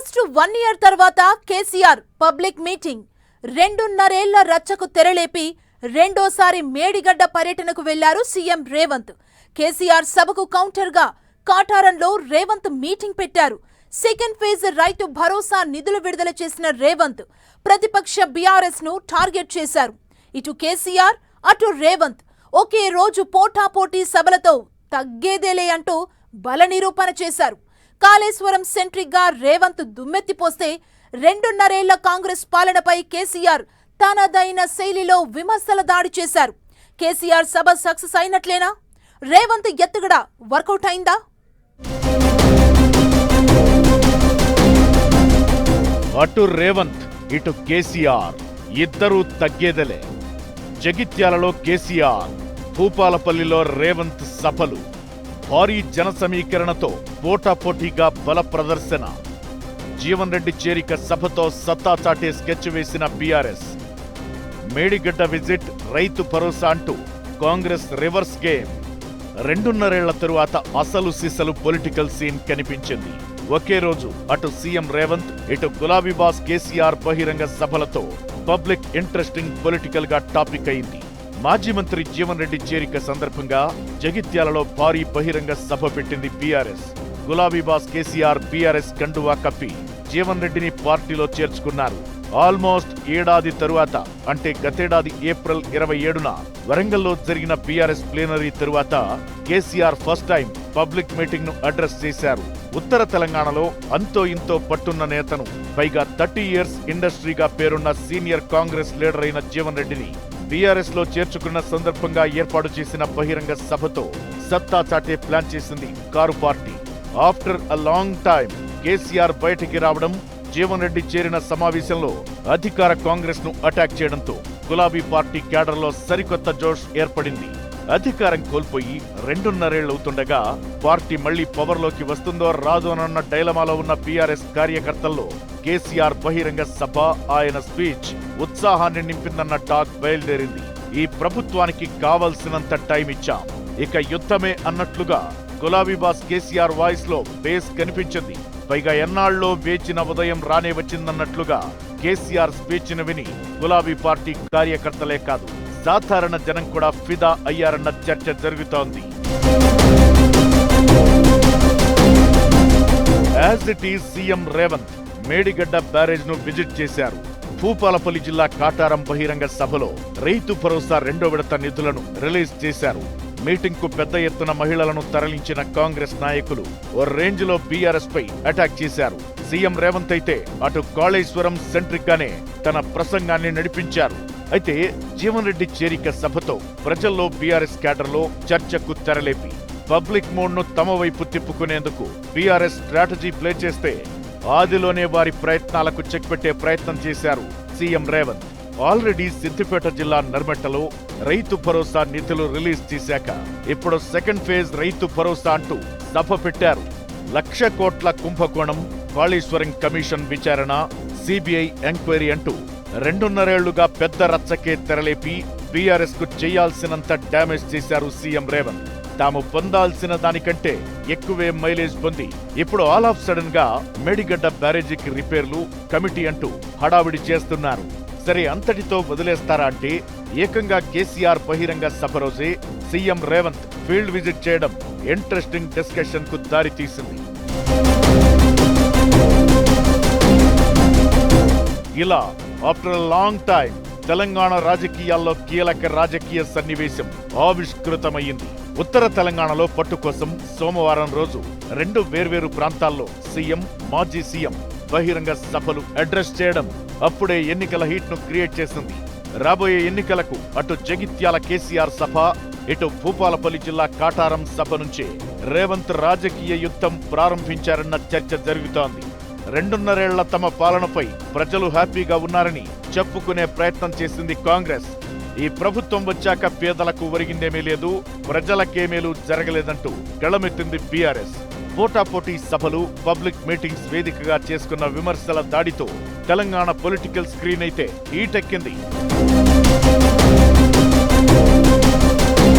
Almost 1 year తర్వాత KCR public meeting 2.5 ఏళ్ల రచ్చకు తెరలేపి రెండోసారి మేడిగడ్డ పర్యటనకు వెళ్లారు సీఎం రేవంత్. కేసీఆర్ సభకు కౌంటర్ గా కాటారంలో రేవంత్ మీటింగ్ పెట్టారు. సెకండ్ ఫేజ్ రైతు భరోసా నిధులు విడుదల చేసిన రేవంత్ ప్రతిపక్ష బీఆర్ఎస్ ను టార్గెట్ చేశారు. ఇటు కేసీఆర్ అటు రేవంత్ ఒకే రోజు పోటాపోటీ సభలతో తగ్గేదేలే అంటూ బల నిరూపణ చేశారు. కాళేశ్వరం సెంట్రిక్ గా రేవంత్ దుమ్మెత్తిపోస్తే 2.5 ఏళ్ల కాంగ్రెస్ పాలనపై కేసీఆర్ తనదైన శైలిలో విమర్శల దాడి చేశారు. కేసీఆర్ సభ సక్సెస్ అయినట్లేనా? రేవంత్ ఎత్తుగడ వర్కౌట్ అయిందా? అటు రేవంత్ ఇటు కేసీఆర్ ఇద్దరూ తగ్గేదలే. జగిత్యాలలో కేసీఆర్, భూపాలపల్లిలో రేవంత్ సభలు, భారీ జన సమీకరణతో పోటాపోటీగా బల ప్రదర్శన. జీవన్ రెడ్డి చేరిక సభతో సత్తా చాటే స్కెచ్ వేసిన బీఆర్ఎస్. మేడిగడ్డ విజిట్, రైతు భరోసా అంటూ కాంగ్రెస్ రివర్స్ గేమ్. 2.5 ఏళ్ల తరువాత అసలు సిసలు పొలిటికల్ సీన్ కనిపించింది. ఒకే రోజు అటు సీఎం రేవంత్, ఇటు గులాబీ బాస్ కేసీఆర్ బహిరంగ సభలతో పబ్లిక్ ఇంట్రెస్టింగ్ పొలిటికల్ గా టాపిక్ అయింది. మాజీ మంత్రి జీవన్ రెడ్డి చేరిక సందర్భంగా జగిత్యాలలో భారీ బహిరంగ సభ పెట్టింది బీఆర్ఎస్. గులాబీ బాస్ కేసీఆర్ బీఆర్ఎస్ కండువా కప్పి జీవన్ రెడ్డిని పార్టీలో చేర్చుకున్నారు. ఆల్మోస్ట్ ఏడాది తరువాత, అంటే గతేడాది ఏప్రిల్ 27న వరంగల్లో జరిగిన బీఆర్ఎస్ ప్లేనరీ తరువాత KCR first time public meeting ను అడ్రస్ చేశారు. ఉత్తర తెలంగాణలో అంతో ఇంతో పట్టున్న నేతను, పైగా 30 ఇయర్స్ ఇండస్ట్రీగా పేరున్న సీనియర్ కాంగ్రెస్ లీడర్ అయిన జీవన్ రెడ్డిని బీఆర్ఎస్ లో చేర్చుకున్న సందర్భంగా ఏర్పాటు చేసిన బహిరంగ సభతో సత్తా చాటే ప్లాన్ చేసింది car party. After a long time KCR బయటికి రావడం, జీవన్ రెడ్డి చేరిన సమావేశంలో అధికార కాంగ్రెస్ ను అటాక్ చేయడంతో గులాబీ పార్టీ క్యాడర్లో సరికొత్త జోష్ ఏర్పడింది. అధికారం కోల్పోయి 2.5 ఏళ్లవుతుండగా పార్టీ మళ్లీ పవర్లోకి వస్తుందో రాదోనన్న డైలమాలో ఉన్న బీఆర్ఎస్ కార్యకర్తల్లో కేసీఆర్ బహిరంగ సభ, ఆయన స్పీచ్ ఉత్సాహాన్ని నింపిందన్న టాక్ బయలుదేరింది. ఈ ప్రభుత్వానికి కావలసినంత టైం ఇచ్చాం, ఇక యుద్ధమే అన్నట్లుగా గులాబీ బాస్ కేసీఆర్ వాయిస్ లో బేస్ కనిపించింది. పైగా ఎన్నాళ్ళలో వేచిన ఉదయం రానే వచ్చిందన్నట్లుగా కేసీఆర్ స్పీచ్ ను విని గులాబీ పార్టీ కార్యకర్తలే కాదు, సాధారణ జనం కూడా ఫిదా అయ్యారన్న చర్చ జరుగుతోంది. As it is CM Revanth Medigadda barrage ను విజిట్ చేశారు. భూపాలపల్లి జిల్లా కాటారం బహిరంగ సభలో రైతు భరోసా 2వ విడత నిధులను రిలీజ్ చేశారు. మీటింగ్ కు పెద్ద ఎత్తున మహిళలను తరలించిన కాంగ్రెస్ నాయకులు ఓ రేంజ్ లో బీఆర్ఎస్ పై అటాక్ చేశారు. సీఎం రేవంత్ అయితే అటు కాళేశ్వరం సెంట్రిక్ గానే తన ప్రసంగాన్ని నడిపించారు. అయితే జీవన్ రెడ్డి చేరిక సభతో ప్రజల్లో బీఆర్ఎస్ క్యాడర్లో చర్చకు తెరలేపి పబ్లిక్ మూడ్ ను తమ వైపు తిప్పుకునేందుకు బీఆర్ఎస్ స్ట్రాటజీ ప్లే చేస్తే ఆదిలోనే వారి ప్రయత్నాలకు చెక్ పెట్టే ప్రయత్నం చేశారు సీఎం రేవంత్. ఆల్రెడీ సిద్దిపేట జిల్లా నర్మెట్టలో రైతు భరోసా నిధులు రిలీజ్ చేశాక ఇప్పుడు సెకండ్ ఫేజ్ రైతు భరోసా అంటూ సభ పెట్టారు. 1,00,000 కోట్ల కుంభకోణం, కాళేశ్వరం కమిషన్ విచారణ, సిబిఐ ఎంక్వైరీ అంటూ 2.5 ఏళ్లుగా పెద్ద రచ్చకే తెరలేపి బీఆర్ఎస్ కు చేయాల్సినంత డ్యామేజ్ చేశారు సీఎం రేవంత్. తాము పొందాల్సిన దానికంటే ఎక్కువే మైలేజ్ పొంది ఇప్పుడు ఆల్ ఆఫ్ సడన్ గా మేడిగడ్డ బ్యారేజీకి రిపేర్లు, కమిటీ అంటూ హడావిడి చేస్తున్నారు. సరే, అంతటితో వదిలేస్తారా అంటే ఏకంగా కేసీఆర్ బహిరంగ సభ రోజే సీఎం రేవంత్ ఫీల్డ్ విజిట్ చేయడం ఇంట్రెస్టింగ్ డిస్కషన్ కు దారి తీసింది. ఇలా ఆఫ్టర్ లాంగ్ టైం తెలంగాణ రాజకీయాల్లో కీలక రాజకీయ సన్నివేశం ఆవిష్కృతమైంది. ఉత్తర తెలంగాణలో పట్టు కోసం సోమవారం రోజు 2 వేర్వేరు ప్రాంతాల్లో సీఎం, మాజీ సీఎం బహిరంగ సభలు అడ్రస్ చేయడం అప్పుడే ఎన్నికల హీట్ ను క్రియేట్ చేసింది. రాబోయే ఎన్నికలకు అటు జగిత్యాల కేసీఆర్ సభ, ఇటు భూపాలపల్లి జిల్లా కాటారం సభ నుంచే రేవంత్ రాజకీయ యుద్ధం ప్రారంభించారన్న చర్చ జరుగుతోంది. 2.5 ఏళ్ల తమ పాలనపై ప్రజలు హ్యాపీగా ఉన్నారని చెప్పుకునే ప్రయత్నం చేసింది కాంగ్రెస్. ఈ ప్రభుత్వం వచ్చాక పేదలకు ఒరిగిందేమీ లేదు, ప్రజలకేమేలు జరగలేదంటూ గళమెత్తింది బీఆర్ఎస్. పోటాపోటీ సభలు, పబ్లిక్ మీటింగ్స్ వేదికగా చేసుకున్న విమర్శల దాడితో తెలంగాణ పొలిటికల్ స్క్రీన్ అయితే హీటెక్కింది.